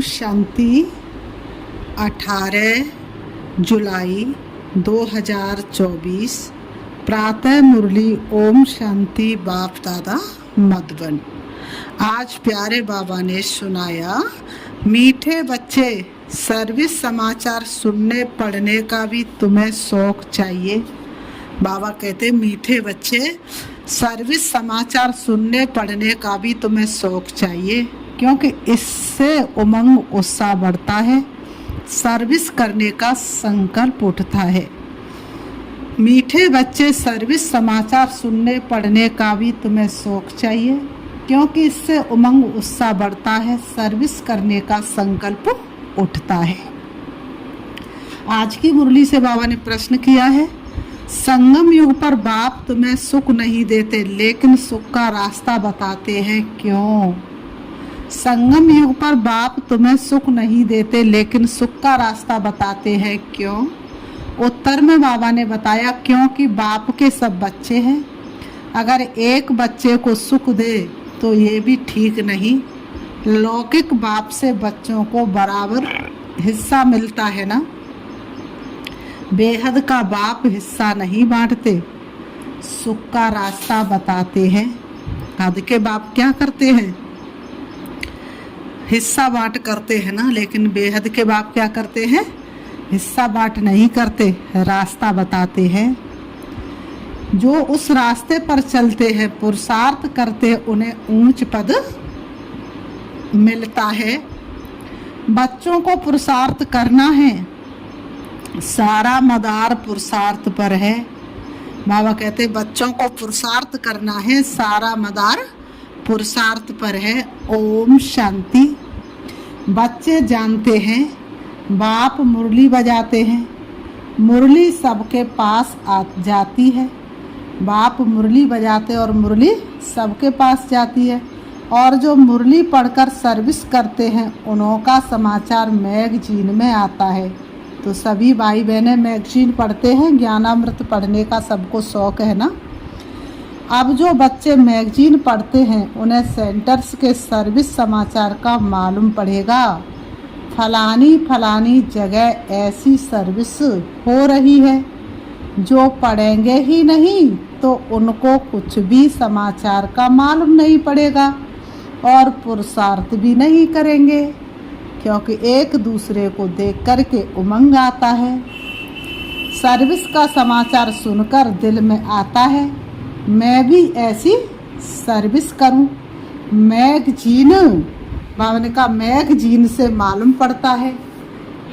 शांति 18 जुलाई 2024 प्रातः मुरली ओम शांति बाप दादा मधुबन। आज प्यारे बाबा ने सुनाया, मीठे बच्चे सर्विस समाचार सुनने पढ़ने का भी तुम्हें शौक चाहिए। बाबा कहते मीठे बच्चे सर्विस समाचार सुनने पढ़ने का भी तुम्हें शौक चाहिए, क्योंकि इससे उमंग उत्साह बढ़ता है, सर्विस करने का संकल्प उठता है। मीठे बच्चे सर्विस समाचार सुनने पढ़ने का भी तुम्हें शौक चाहिए, क्योंकि इससे उमंग उत्साह बढ़ता है, सर्विस करने का संकल्प उठता है। आज की मुरली से बाबा ने प्रश्न किया है, संगम युग पर बाप तुम्हें सुख नहीं देते लेकिन सुख का रास्ता बताते हैं, क्यों? संगम युग पर बाप तुम्हें सुख नहीं देते लेकिन सुख का रास्ता बताते हैं, क्यों? उत्तर में बाबा ने बताया, क्योंकि बाप के सब बच्चे हैं। अगर एक बच्चे को सुख दे तो ये भी ठीक नहीं। लौकिक बाप से बच्चों को बराबर हिस्सा मिलता है ना। बेहद का बाप हिस्सा नहीं बांटते, सुख का रास्ता बताते हैं। हद के बाप क्या करते हैं? हिस्सा बांट करते हैं ना, लेकिन बेहद के बाप क्या करते हैं? हिस्सा बांट नहीं करते, रास्ता बताते हैं। जो उस रास्ते पर चलते हैं, पुरुषार्थ करते, उन्हें ऊंच पद मिलता है। बच्चों को पुरुषार्थ करना है, सारा मदार पुरुषार्थ पर है। बाबा कहते बच्चों को पुरुषार्थ करना है, सारा मदार पुरुषार्थ पर है। ओम शांति। बच्चे जानते हैं बाप मुरली बजाते हैं, मुरली सबके पास आ जाती है। बाप मुरली बजाते और मुरली सबके पास जाती है। और जो मुरली पढ़कर सर्विस करते हैं उन्हों का समाचार मैगजीन में आता है। तो सभी भाई बहनें मैगजीन पढ़ते हैं, ज्ञानामृत पढ़ने का सबको शौक है ना। अब जो बच्चे मैगजीन पढ़ते हैं उन्हें सेंटर्स के सर्विस समाचार का मालूम पड़ेगा। फलानी जगह ऐसी सर्विस हो रही है। जो पढ़ेंगे ही नहीं तो उनको कुछ भी समाचार का मालूम नहीं पड़ेगा और पुरुषार्थ भी नहीं करेंगे, क्योंकि एक दूसरे को देख कर के उमंग आता है। सर्विस का समाचार सुनकर दिल में आता है, मैं भी ऐसी सर्विस करूं। मैगजीन, बाबा ने कहा मैगजीन से मालूम पड़ता है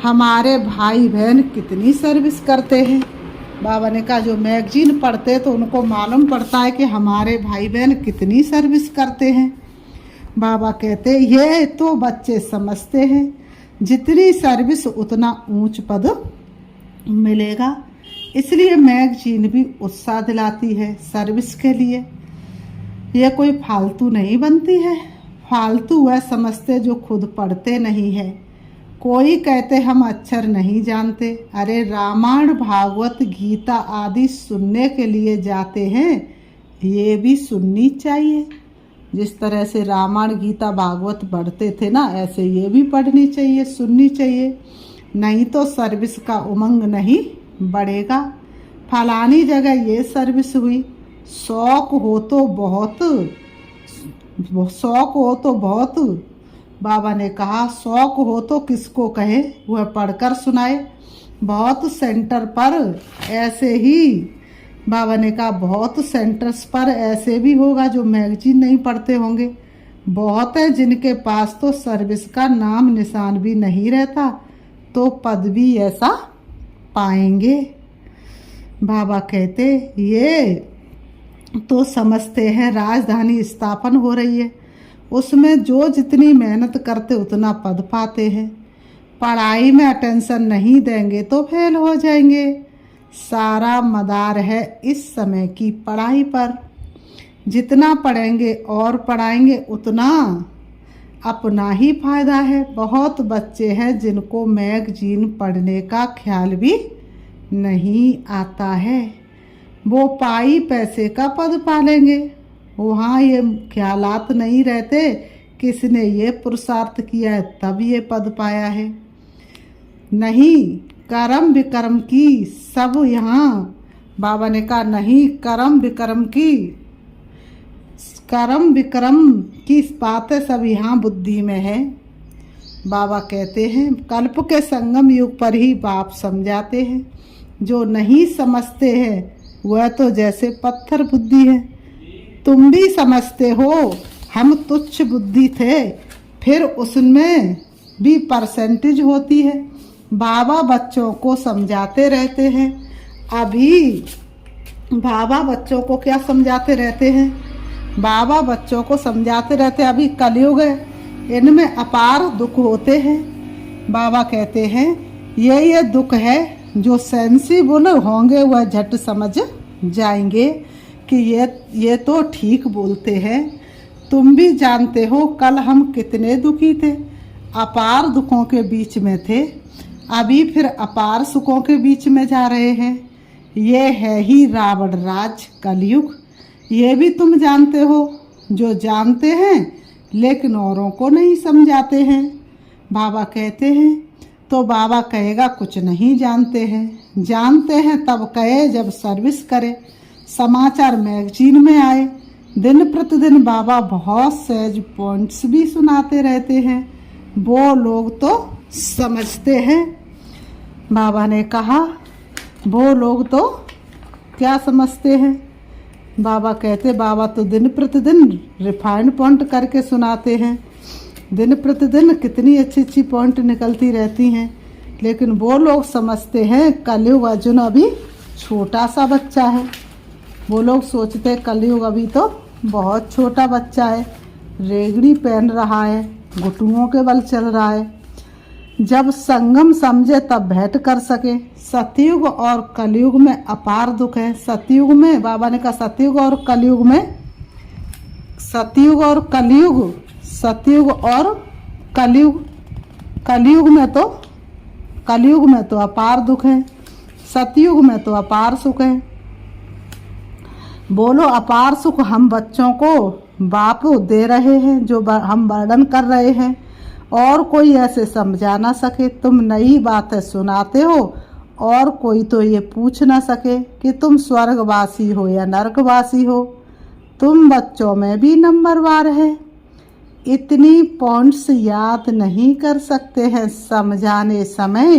हमारे भाई बहन कितनी सर्विस करते हैं। बाबा ने कहा जो मैगजीन पढ़ते तो उनको मालूम पड़ता है कि हमारे भाई बहन कितनी सर्विस करते हैं। बाबा कहते ये तो बच्चे समझते हैं, जितनी सर्विस उतना ऊंच पद मिलेगा। इसलिए मैगजीन भी उत्साह दिलाती है सर्विस के लिए। यह कोई फालतू नहीं बनती है। फालतू वह समझते जो खुद पढ़ते नहीं है। कोई कहते हम अक्षर नहीं जानते। अरे रामायण भागवत गीता आदि सुनने के लिए जाते हैं, ये भी सुननी चाहिए। जिस तरह से रामायण गीता भागवत पढ़ते थे ना, ऐसे ये भी पढ़नी चाहिए, सुननी चाहिए। नहीं तो सर्विस का उमंग नहीं बढ़ेगा। फलानी जगह ये सर्विस हुई, शौक हो तो बहुत। बाबा ने कहा शौक हो तो किसको कहे, वह पढ़कर सुनाए। बहुत सेंटर पर ऐसे ही, बाबा ने कहा बहुत सेंटर्स पर ऐसे भी होगा जो मैगजीन नहीं पढ़ते होंगे। बहुत है जिनके पास तो सर्विस का नाम निशान भी नहीं रहता, तो पद भी ऐसा पाएंगे। बाबा कहते ये तो समझते हैं राजधानी स्थापन हो रही है, उसमें जो जितनी मेहनत करते उतना पद पाते हैं। पढ़ाई में अटेंशन नहीं देंगे तो फेल हो जाएंगे। सारा मदार है इस समय की पढ़ाई पर। जितना पढ़ेंगे और पढ़ाएंगे उतना अपना ही फायदा है। बहुत बच्चे हैं जिनको मैगजीन पढ़ने का ख्याल भी नहीं आता है। वो पाई पैसे का पद पालेंगे, वहाँ ये ख्यालात नहीं रहते किसने ये पुरुषार्थ किया है तब ये पद पाया है। नहीं कर्म विकर्म की सब यहाँ, बाबा ने कहा नहीं कर्म विक्रम की बातें सब यहाँ बुद्धि में है। बाबा कहते हैं कल्प के संगम युग पर ही बाप समझाते हैं, जो नहीं समझते हैं वह तो जैसे पत्थर बुद्धि है। तुम भी समझते हो हम तुच्छ बुद्धि थे, फिर उसमें भी परसेंटेज होती है। बाबा बच्चों को समझाते रहते हैं। अभी बाबा बच्चों को क्या समझाते रहते हैं? बाबा बच्चों को समझाते रहते हैं अभी कलयुग है, इनमें अपार दुख होते हैं। बाबा कहते हैं ये दुख है, जो सेंसिबल होंगे वह झट समझ जाएंगे कि ये तो ठीक बोलते हैं। तुम भी जानते हो कल हम कितने दुखी थे, अपार दुखों के बीच में थे, अभी फिर अपार सुखों के बीच में जा रहे हैं। ये है ही रावण राज कलयुग, ये भी तुम जानते हो। जो जानते हैं लेकिन औरों को नहीं समझाते हैं। बाबा कहते हैं तो बाबा कहेगा कुछ नहीं जानते हैं तब कहे जब सर्विस करे, समाचार मैगजीन में आए। दिन प्रतिदिन बाबा बहुत सहज पॉइंट्स भी सुनाते रहते हैं, वो लोग तो समझते हैं। बाबा ने कहा वो लोग तो क्या समझते हैं? बाबा कहते बाबा तो दिन प्रतिदिन रिफाइंड पॉइंट करके सुनाते हैं, दिन प्रतिदिन कितनी अच्छी अच्छी पॉइंट निकलती रहती हैं, लेकिन वो लोग समझते हैं कलयुग अर्जुन अभी छोटा सा बच्चा है। वो लोग सोचते हैं कलयुग अभी तो बहुत छोटा बच्चा है, रेगड़ी पहन रहा है, घुटुओं के बल चल रहा है। जब संगम समझे तब भेंट कर सके। सतयुग और कलयुग में अपार दुख है। सतयुग में बाबा ने कहा सतयुग और कलयुग कलयुग में तो अपार दुख है, सतयुग में तो अपार सुख है। बोलो अपार सुख हम बच्चों को बाप दे रहे हैं, जो हम वर्णन कर रहे हैं, और कोई ऐसे समझा ना सके। तुम नई बातें सुनाते हो और कोई तो ये पूछ ना सके कि तुम स्वर्गवासी हो या नरकवासी हो। तुम बच्चों में भी नंबरवार है, इतनी पॉइंट्स याद नहीं कर सकते हैं, समझाने समय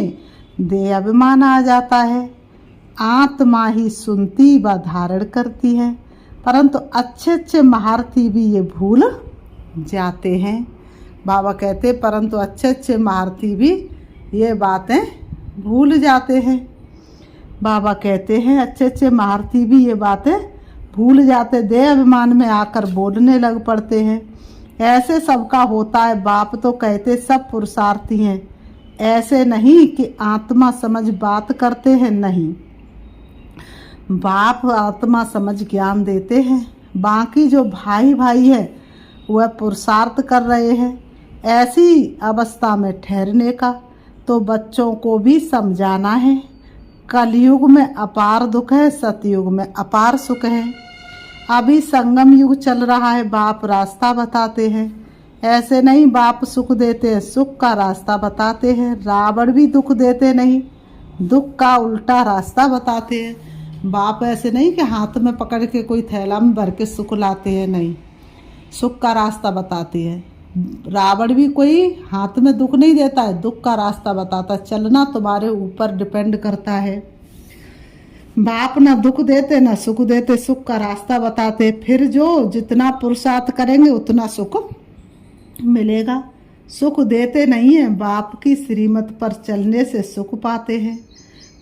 दे अभिमान आ जाता है। आत्मा ही सुनती व धारण करती है, परंतु अच्छे अच्छे महारथी भी ये भूल जाते हैं। बाबा कहते परंतु अच्छे अच्छे महारथी भी ये बातें भूल जाते हैं। बाबा कहते हैं अच्छे अच्छे महारथी भी ये बातें भूल जाते, देह अभिमान में आकर बोलने लग पड़ते हैं। ऐसे सबका होता है। बाप तो कहते सब पुरुषार्थी हैं, ऐसे नहीं कि आत्मा समझ बात करते हैं, नहीं। बाप आत्मा समझ ज्ञान देते हैं, बाकी जो भाई भाई है वह पुरुषार्थ कर रहे हैं ऐसी अवस्था में ठहरने का। तो बच्चों को भी समझाना है कलयुग में अपार दुख है, सतयुग में अपार सुख है। अभी संगम युग चल रहा है, बाप रास्ता बताते हैं। ऐसे नहीं बाप सुख देते हैं, सुख का रास्ता बताते हैं। रावण भी दुख देते नहीं, दुख का उल्टा रास्ता बताते हैं। बाप ऐसे नहीं कि हाथ में पकड़ के कोई थैला में भर के सुख लाते हैं, नहीं, सुख का रास्ता बताते हैं। रावण भी कोई हाथ में दुख नहीं देता है, दुख का रास्ता बताता है। चलना तुम्हारे ऊपर डिपेंड करता है। बाप ना दुख देते ना सुख देते, सुख का रास्ता बताते। फिर जो जितना पुरुषार्थ करेंगे उतना सुख मिलेगा। सुख देते नहीं है, बाप की श्रीमत पर चलने से सुख पाते हैं।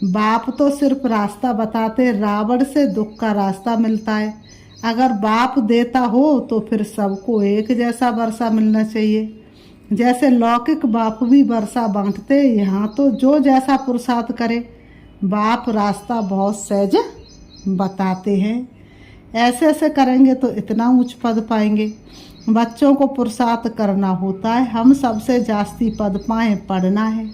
बाप तो सिर्फ रास्ता बताते, रावण से दुख का रास्ता मिलता है। अगर बाप देता हो तो फिर सबको एक जैसा वर्षा मिलना चाहिए। जैसे लौकिक बाप भी वर्षा बांटते, यहाँ तो जो जैसा पुरुषार्थ करे बाप रास्ता बहुत सहज बताते हैं। ऐसे ऐसे करेंगे तो इतना ऊंच पद पाएंगे। बच्चों को पुरुषार्थ करना होता है, हम सबसे जास्ती पद पाएं पढ़ना है।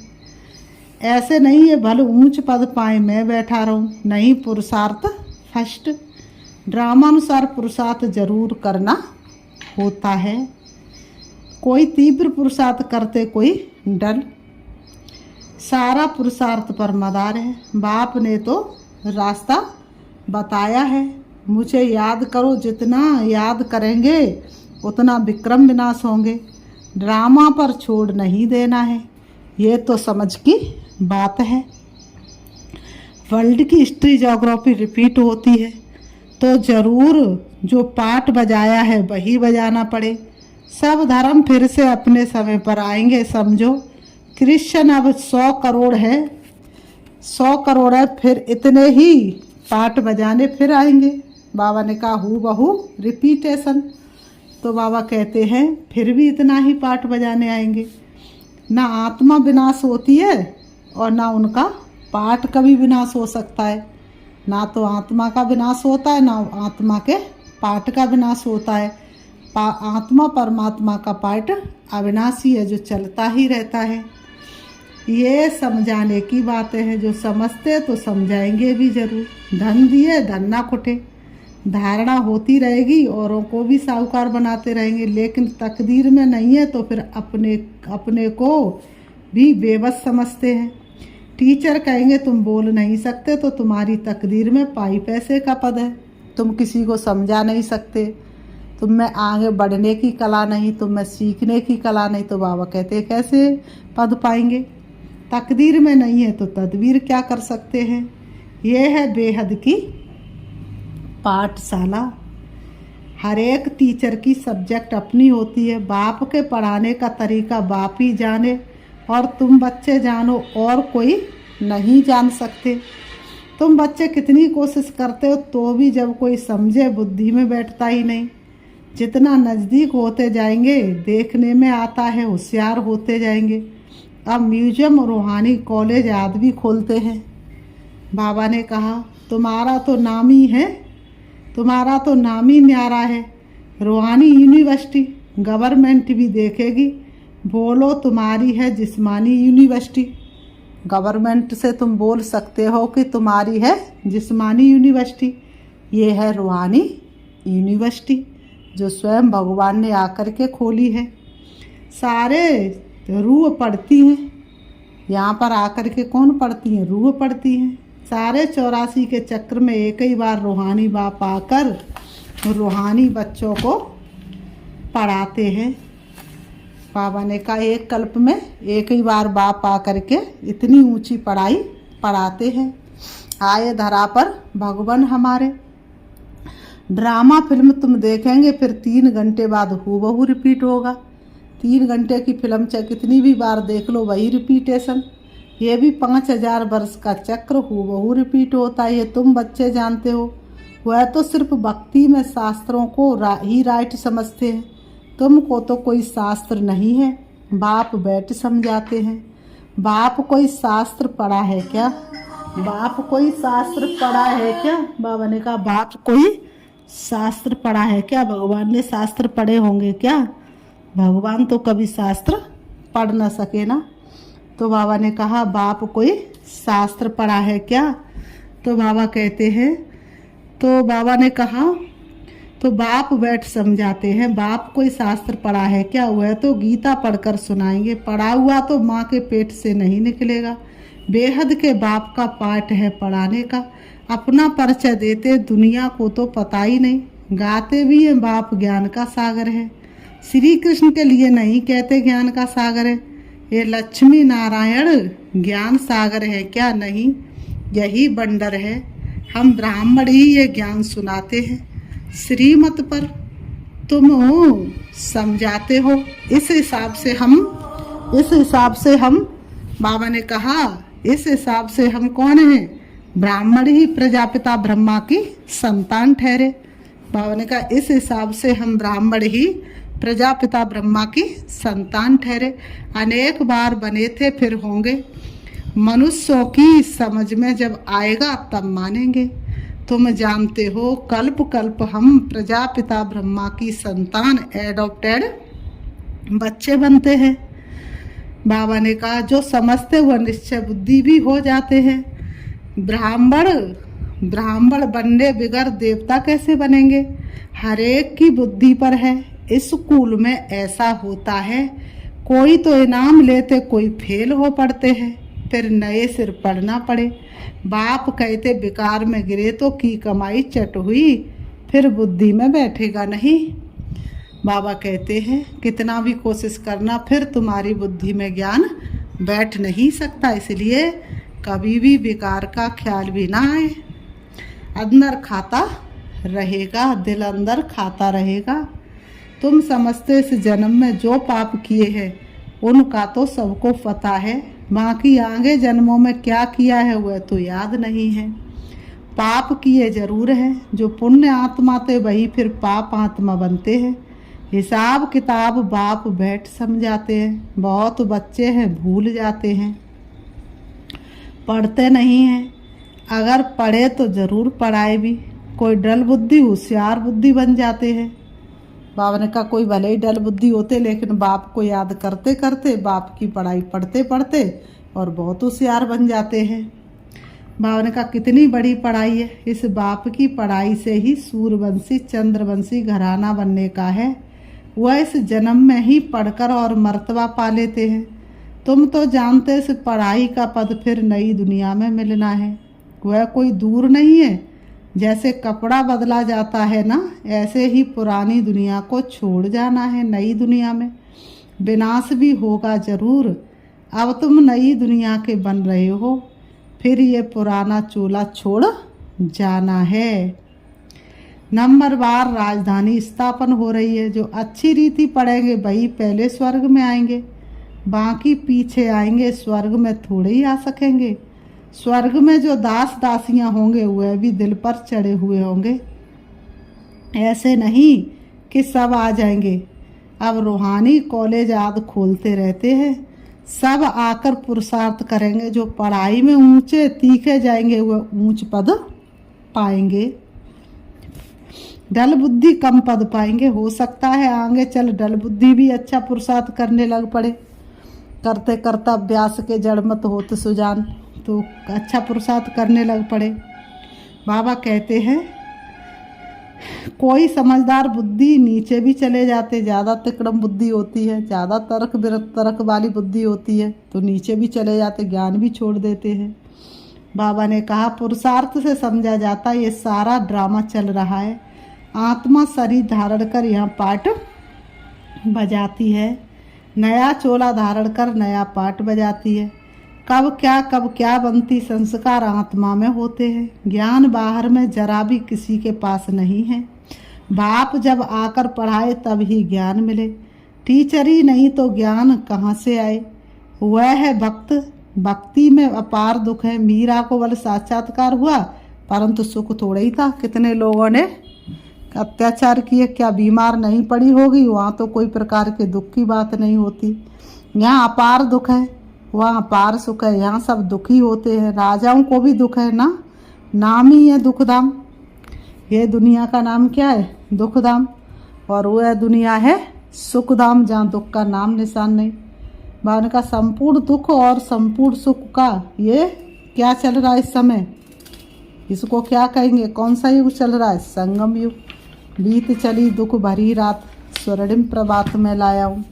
ऐसे नहीं है भले ऊंच पद पाए मैं बैठा रहूं, नहीं, पुरुषार्थ फर्स्ट। ड्रामानुसार पुरुषार्थ जरूर करना होता है। कोई तीव्र पुरुषार्थ करते कोई डल, सारा पुरुषार्थ पर मदार है। बाप ने तो रास्ता बताया है, मुझे याद करो, जितना याद करेंगे उतना विक्रम विनाश होंगे। ड्रामा पर छोड़ नहीं देना है, ये तो समझ की बात है। वर्ल्ड की हिस्ट्री ज्योग्राफी रिपीट होती है तो ज़रूर जो पाठ बजाया है वही बजाना पड़े। सब धर्म फिर से अपने समय पर आएंगे, समझो। क्रिश्चियन अब 100 करोड़ है, 100 करोड़ है, फिर इतने ही पाठ बजाने फिर आएंगे। बाबा ने कहा हू बहू रिपीटेशन। तो बाबा कहते हैं फिर भी इतना ही पाठ बजाने आएंगे। ना आत्मा विनाश होती है और ना उनका पाठ कभी विनाश हो सकता है। ना तो आत्मा का विनाश होता है, ना आत्मा के पाठ का विनाश होता है। आत्मा परमात्मा का पाठ अविनाशी है, जो चलता ही रहता है। ये समझाने की बातें हैं, जो समझते तो समझाएंगे भी जरूर। धन दिए धन ना खुटे, धारणा होती रहेगी, औरों को भी साहूकार बनाते रहेंगे, लेकिन तकदीर में नहीं है तो फिर अपने को भी बेबस समझते हैं। टीचर कहेंगे तुम बोल नहीं सकते तो तुम्हारी तकदीर में पाई पैसे का पद है, तुम किसी को समझा नहीं सकते, तुम में आगे बढ़ने की कला नहीं, तुम में सीखने की कला नहीं। तो बाबा कहते हैं कैसे पद पाएंगे, तकदीर में नहीं है तो तदबीर क्या कर सकते हैं। ये है बेहद की पाठशाला। हर एक टीचर की सब्जेक्ट अपनी होती है। बाप के पढ़ाने का तरीका बाप ही जाने और तुम बच्चे जानो, और कोई नहीं जान सकते। तुम बच्चे कितनी कोशिश करते हो तो भी जब कोई समझे बुद्धि में बैठता ही नहीं। जितना नज़दीक होते जाएंगे देखने में आता है, होशियार होते जाएंगे। अब म्यूजियम रूहानी कॉलेज आदि भी खोलते हैं। बाबा ने कहा तुम्हारा तो नाम ही है, तुम्हारा तो नाम ही न्यारा है। रूहानी यूनिवर्सिटी गवर्नमेंट भी देखेगी, बोलो तुम्हारी है जिस्मानी यूनिवर्सिटी। गवर्नमेंट से तुम बोल सकते हो कि तुम्हारी है जिस्मानी यूनिवर्सिटी। ये है रूहानी यूनिवर्सिटी जो स्वयं भगवान ने आकर के खोली है। सारे रूह पढ़ती हैं, यहाँ पर आकर के कौन पढ़ती हैं, रूह पढ़ती हैं। सारे 84 के चक्र में एक ही बार रूहानी बाप आकर रूहानी बच्चों को पढ़ाते हैं। बाबा ने कहा एक कल्प में एक ही बार बाप आकर के इतनी ऊंची पढ़ाई पढ़ाते हैं। आए धरा पर भगवान हमारे। ड्रामा फिल्म तुम देखेंगे फिर 3 घंटे बाद हूबहू रिपीट होगा। 3 घंटे की फिल्म चाहे कितनी भी बार देख लो वही रिपीटेशन। ये भी 5000 वर्ष का चक्र हूबहू रिपीट होता है, ये तुम बच्चे जानते हो। वह तो सिर्फ भक्ति में शास्त्रों को ही राइट समझते हैं, तुमको तो कोई शास्त्र नहीं है। बाप बैठ समझाते हैं। बाप कोई शास्त्र पढ़ा है क्या, बाप कोई शास्त्र पढ़ा है क्या। बाबा ने कहा बाप कोई शास्त्र पढ़ा है क्या, भगवान ने शास्त्र पढ़े होंगे क्या। भगवान तो कभी शास्त्र पढ़ न सके ना। तो बाबा ने कहा बाप कोई शास्त्र पढ़ा है क्या। तो बाबा कहते हैं, तो बाबा ने कहा तो बाप बैठ समझाते हैं बाप कोई शास्त्र पढ़ा है क्या, वह तो गीता पढ़कर सुनाएंगे। पढ़ा हुआ तो माँ के पेट से नहीं निकलेगा। बेहद के बाप का पाठ है पढ़ाने का। अपना परिचय देते दुनिया को तो पता ही नहीं, गाते भी हैं बाप ज्ञान का सागर है। श्री कृष्ण के लिए नहीं कहते ज्ञान का सागर है, ये लक्ष्मी नारायण ज्ञान सागर है क्या, नहीं यही बंडर है। हम ब्राह्मण ही ये ज्ञान सुनाते हैं, श्रीमत पर तुम समझाते हो। इस हिसाब से हम बाबा ने कहा इस हिसाब से हम कौन हैं, ब्राह्मण ही प्रजापिता ब्रह्मा की संतान ठहरे। बाबा ने कहा इस हिसाब से हम ब्राह्मण ही प्रजापिता ब्रह्मा की संतान ठहरे। अनेक बार बने थे फिर होंगे, मनुष्यों की समझ में जब आएगा तब मानेंगे। तुम जानते हो कल्प कल्प हम प्रजापिता ब्रह्मा की संतान एडॉप्टेड बच्चे बनते हैं। बाबा ने कहा जो समझते वह निश्चय बुद्धि भी हो जाते हैं। ब्राह्मण बनने बिगर देवता कैसे बनेंगे, हर एक की बुद्धि पर है। इस स्कूल में ऐसा होता है, कोई तो इनाम लेते, कोई फेल हो पड़ते हैं, फिर नए सिर पढ़ना पड़े। बाप कहते बेकार में गिरे तो की कमाई चट हुई, फिर बुद्धि में बैठेगा नहीं। बाबा कहते हैं कितना भी कोशिश करना, फिर तुम्हारी बुद्धि में ज्ञान बैठ नहीं सकता, इसलिए कभी भी बेकार का ख्याल भी ना आए। अंदर खाता रहेगा, दिल अंदर खाता रहेगा। तुम समझते इस जन्म में जो पाप किए हैं उनका तो सबको पता है, बाकी आगे जन्मों में क्या किया है वह तो याद नहीं है। पाप किए जरूर हैं, जो पुण्य आत्मा थे वही फिर पाप आत्मा बनते हैं। हिसाब किताब बाप बैठ समझाते हैं, बहुत बच्चे हैं भूल जाते हैं, पढ़ते नहीं हैं। अगर पढ़े तो जरूर पढ़ाए भी, कोई डल बुद्धि होशियार बुद्धि बन जाते हैं। बाबा ने कहा कोई भले ही डल बुद्धि होते, लेकिन बाप को याद करते करते, बाप की पढ़ाई पढ़ते पढ़ते और बहुत होशियार बन जाते हैं। बाबा ने कहा कितनी बड़ी पढ़ाई है, इस बाप की पढ़ाई से ही सूर्यवंशी चंद्रवंशी घराना बनने का है। वह इस जन्म में ही पढ़कर और मर्तबा पा लेते हैं। तुम तो जानते इस पढ़ाई का पद फिर नई दुनिया में मिलना है, वह कोई दूर नहीं है। जैसे कपड़ा बदला जाता है ना, ऐसे ही पुरानी दुनिया को छोड़ जाना है नई दुनिया में। विनाश भी होगा जरूर। अब तुम नई दुनिया के बन रहे हो, फिर ये पुराना चोला छोड़ जाना है। नंबरवार राजधानी स्थापन हो रही है। जो अच्छी रीति पढ़ेंगे वही पहले स्वर्ग में आएंगे, बाकी पीछे आएंगे, स्वर्ग में थोड़े ही आ सकेंगे। स्वर्ग में जो दास दासियां होंगे वह भी दिल पर चढ़े हुए होंगे, ऐसे नहीं कि सब आ जाएंगे। अब रूहानी कॉलेज आदि खोलते रहते हैं, सब आकर पुरुषार्थ करेंगे। जो पढ़ाई में ऊंचे तीखे जाएंगे वह ऊंच पद पाएंगे, डल बुद्धि कम पद पाएंगे। हो सकता है आगे चल डल बुद्धि भी अच्छा पुरुषार्थ करने लग पड़े, करते करते अभ्यास के जड़ मत होत सुजान, तो अच्छा पुरुषार्थ करने लग पड़े। बाबा कहते हैं कोई समझदार बुद्धि नीचे भी चले जाते, ज़्यादा तिकड़म बुद्धि होती है, ज़्यादा तर्क वाली बुद्धि होती है तो नीचे भी चले जाते, ज्ञान भी छोड़ देते हैं। बाबा ने कहा पुरुषार्थ से समझा जाता ये सारा ड्रामा चल रहा है। आत्मा शरीर धारण कर यहाँ पाठ बजाती है, नया चोला धारण कर नया पाठ बजाती है। कब क्या बनती संस्कार आत्मा में होते हैं। ज्ञान बाहर में जरा भी किसी के पास नहीं है। बाप जब आकर पढ़ाए तब ही ज्ञान मिले, टीचर ही नहीं तो ज्ञान कहाँ से आए। वह है भक्त, भक्ति में अपार दुख है। मीरा को बल साक्षात्कार हुआ परंतु सुख थोड़ा ही था। कितने लोगों ने अत्याचार किए, क्या बीमार नहीं पड़ी होगी, वहाँ तो कोई प्रकार के दुख की बात नहीं होती। यहाँ अपार दुख है, वहाँ अपार सुख है, यहाँ सब दुखी होते हैं। राजाओं को भी दुख है ना, नाम ही है दुखधाम। ये दुनिया का नाम क्या है, दुखधाम, और वह दुनिया है सुखधाम जहाँ दुख का नाम निशान नहीं। बाबा का संपूर्ण दुख और संपूर्ण सुख का ये क्या चल रहा है इस समय, इसको क्या कहेंगे, कौन सा युग चल रहा है, संगम युग। बीत चली दुख भरी रात, स्वर्णिम प्रभात में लाया हूँ।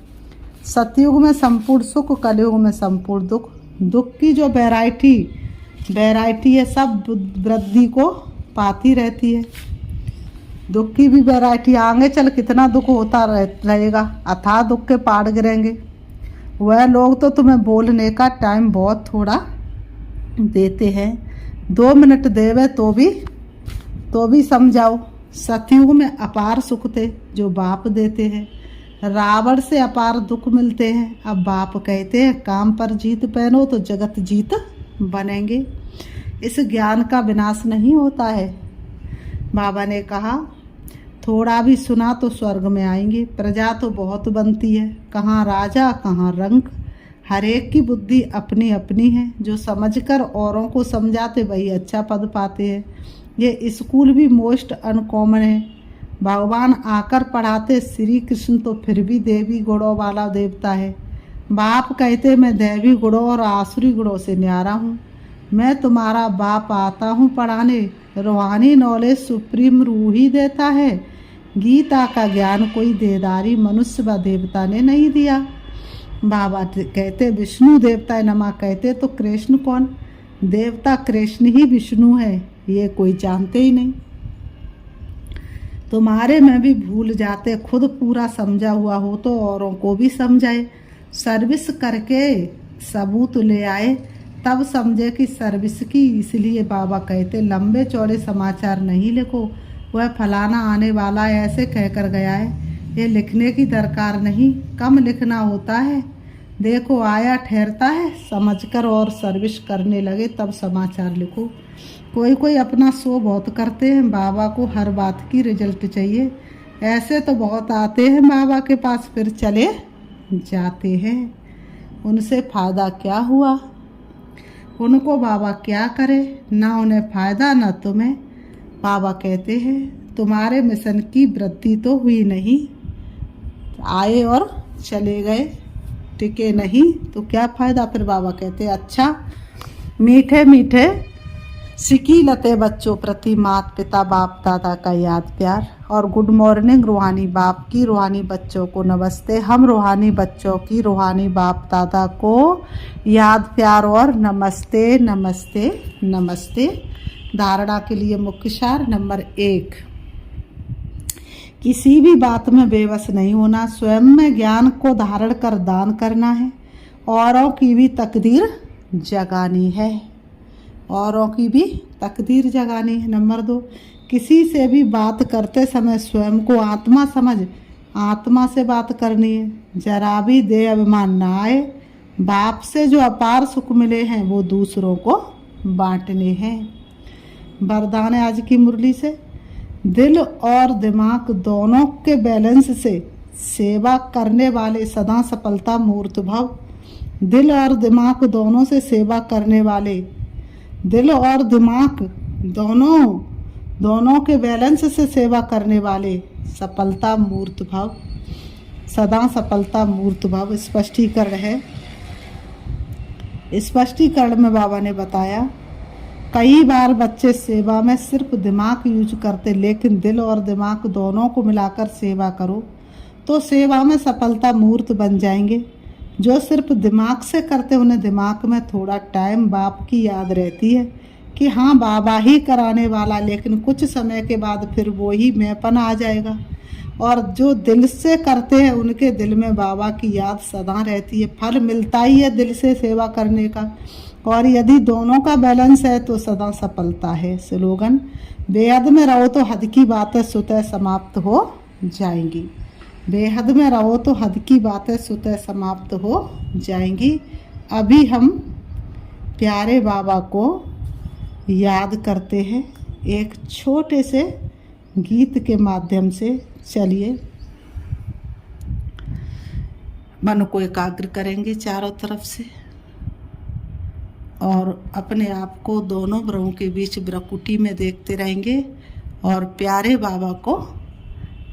सतयुग में संपूर्ण सुख, कलयुग में संपूर्ण दुख। दुख की जो वैरायटी है सब वृद्धि को पाती रहती है। दुख की भी वैरायटी, आगे चल कितना दुख होता रहेगा, अथाह दुख के पहाड़ गिरेंगे। वह लोग तो तुम्हें बोलने का टाइम बहुत थोड़ा देते हैं, 2 मिनट देवे तो भी समझाओ। सतयुग में अपार सुख थे जो बाप देते हैं, रावण से अपार दुख मिलते हैं। अब बाप कहते हैं काम पर जीत पहनो तो जगत जीत बनेंगे। इस ज्ञान का विनाश नहीं होता है। बाबा ने कहा थोड़ा भी सुना तो स्वर्ग में आएंगे। प्रजा तो बहुत बनती है, कहाँ राजा कहाँ रंक, हर एक की बुद्धि अपनी अपनी है। जो समझकर औरों को समझाते वही अच्छा पद पाते हैं। ये स्कूल भी मोस्ट अनकॉमन है। भगवान आकर पढ़ाते श्री कृष्ण तो फिर भी देवी गुणों वाला देवता है। बाप कहते मैं दैवी गुणों और आसुरी गुणों से न्यारा हूँ। मैं तुम्हारा बाप आता हूँ पढ़ाने, रूहानी नॉलेज सुप्रीम रूह ही देता है। गीता का ज्ञान कोई देदारी मनुष्य व देवता ने नहीं दिया। बाबा कहते विष्णु देवताय नमः, कहते तो कृष्ण कौन? देवता कृष्ण ही विष्णु है, ये कोई जानते ही नहीं। तुम्हारे में भी भूल जाते, खुद पूरा समझा हुआ हो तो औरों को भी समझाए। सर्विस करके सबूत ले आए तब समझे कि सर्विस की। इसलिए बाबा कहते लंबे चौड़े समाचार नहीं लिखो, वह फलाना आने वाला है ऐसे कहकर गया है, ये लिखने की दरकार नहीं, कम लिखना होता है। देखो आया ठहरता है समझकर और सर्विस करने लगे तब समाचार लिखो। कोई कोई अपना शो बहुत करते हैं, बाबा को हर बात की रिजल्ट चाहिए। ऐसे तो बहुत आते हैं बाबा के पास फिर चले जाते हैं, उनसे फ़ायदा क्या हुआ? उनको बाबा क्या करे, ना उन्हें फ़ायदा ना तुम्हें। बाबा कहते हैं तुम्हारे मिशन की वृद्धि तो हुई नहीं, आए और चले गए, टिके नहीं तो क्या फ़ायदा? फिर बाबा कहते अच्छा मीठे मीठे सिकी लते बच्चों प्रति माता पिता बाप दादा का याद प्यार, और गुड मॉर्निंग रूहानी बाप की, रूहानी बच्चों को नमस्ते। हम रूहानी बच्चों की रूहानी बाप दादा को याद प्यार और नमस्ते नमस्ते नमस्ते। धारणा के लिए मुख्य सार नंबर 1, किसी भी बात में बेबस नहीं होना, स्वयं में ज्ञान को धारण कर दान करना है, औरों की भी तकदीर जगानी है, औरों की भी तकदीर जगानी है। नंबर 2, किसी से भी बात करते समय स्वयं को आत्मा समझ आत्मा से बात करनी है, जरा भी दे अभिमान ना आए। बाप से जो अपार सुख मिले हैं वो दूसरों को बांटने हैं। वरदान है आज की मुरली से, दिल और दिमाग दोनों के बैलेंस से सेवा करने वाले सदा सफलता मूर्त भव। दिल और दिमाग दोनों से सेवा करने वाले, दिल और दिमाग दोनों के बैलेंस से सेवा करने वाले सफलता मूर्त भव, सदा सफलता मूर्त भव। स्पष्टीकरण है, स्पष्टीकरण में बाबा ने बताया कई बार बच्चे सेवा में सिर्फ दिमाग यूज करते, लेकिन दिल और दिमाग दोनों को मिलाकर सेवा करो तो सेवा में सफलता मूर्त बन जाएंगे। जो सिर्फ दिमाग से करते उन्हें दिमाग में थोड़ा टाइम बाप की याद रहती है कि हाँ बाबा ही कराने वाला, लेकिन कुछ समय के बाद फिर वो ही मैंपन आ जाएगा। और जो दिल से करते हैं उनके दिल में बाबा की याद सदा रहती है, फल मिलता ही है दिल से सेवा करने का। और यदि दोनों का बैलेंस है तो सदा सफलता है। स्लोगन, बेहद में रहो तो हद की बातें स्वतः समाप्त हो जाएंगी। बेहद में रहो तो हद की बातें स्वतः समाप्त हो जाएंगी। अभी हम प्यारे बाबा को याद करते हैं एक छोटे से गीत के माध्यम से। चलिए मन को एकाग्र करेंगे चारों तरफ से और अपने आप को दोनों भ्रुओं के बीच ब्रकुटी में देखते रहेंगे और प्यारे बाबा को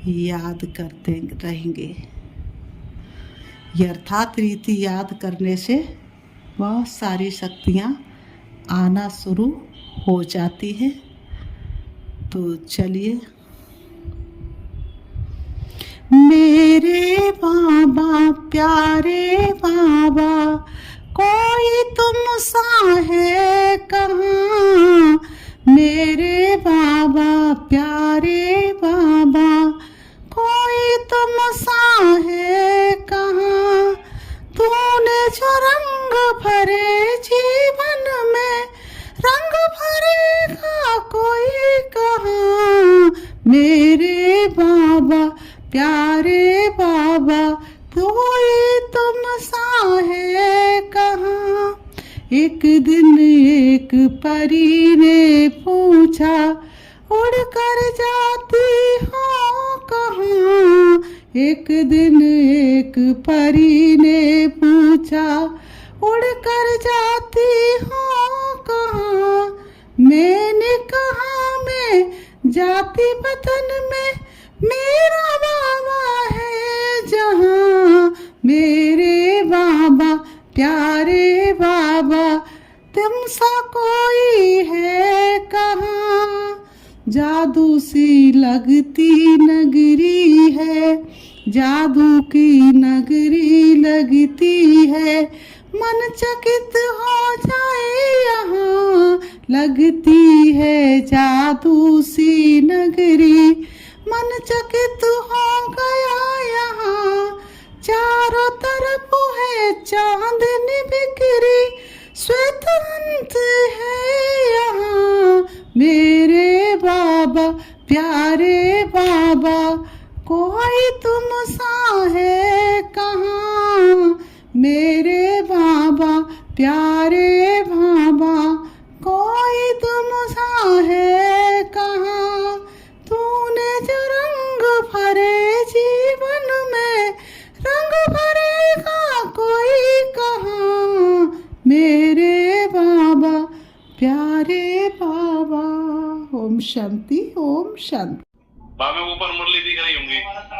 याद करते रहेंगे। यथार्थ रीति याद करने से बहुत सारी शक्तियाँ आना शुरू हो जाती हैं। तो चलिए, मेरे बाबा प्यारे बाबा कोई तुम सा है कहाँ, मेरे बाबा प्यारे बाबा कोई तुम सा है कहाँ। तूने जो रंग भरे जीवन में रंग भरेगा कोई कहाँ, मेरे बाबा प्यारे बाबा कोई तुम सा है कहाँ। एक दिन एक परी ने पूछा उड़ कर जाती हो कहाँ। एक दिन एक परी ने पूछा उड़ कर जाती हो कहाँ। मैंने कहा मैं जाती वतन में मेरा बाबा है जहाँ, मेरे बाबा प्यारे बाबा तुम सा कोई है कहाँ। जादू सी लगती नगरी जादू की नगरी लगती है, मन चकित हो जाए यहाँ, लगती है जादू सी नगरी, मन चकित हो गया यहाँ, चारों तरफ है चांदनी बिखरी, श्वेत अंत है यहाँ, मेरे बाबा प्यारे बाबा, कोई तुम सा है कहाँ, मेरे बाबा प्यारे बाबा, कोई तुम सा है कहाँ, तूने जो रंग भरे जीवन में, रंग भरेगा कोई कहाँ, मेरे बाबा प्यारे बाबा। ओम शांति, ओम शांति। में ऊपर मुरली दिख रही होंगी।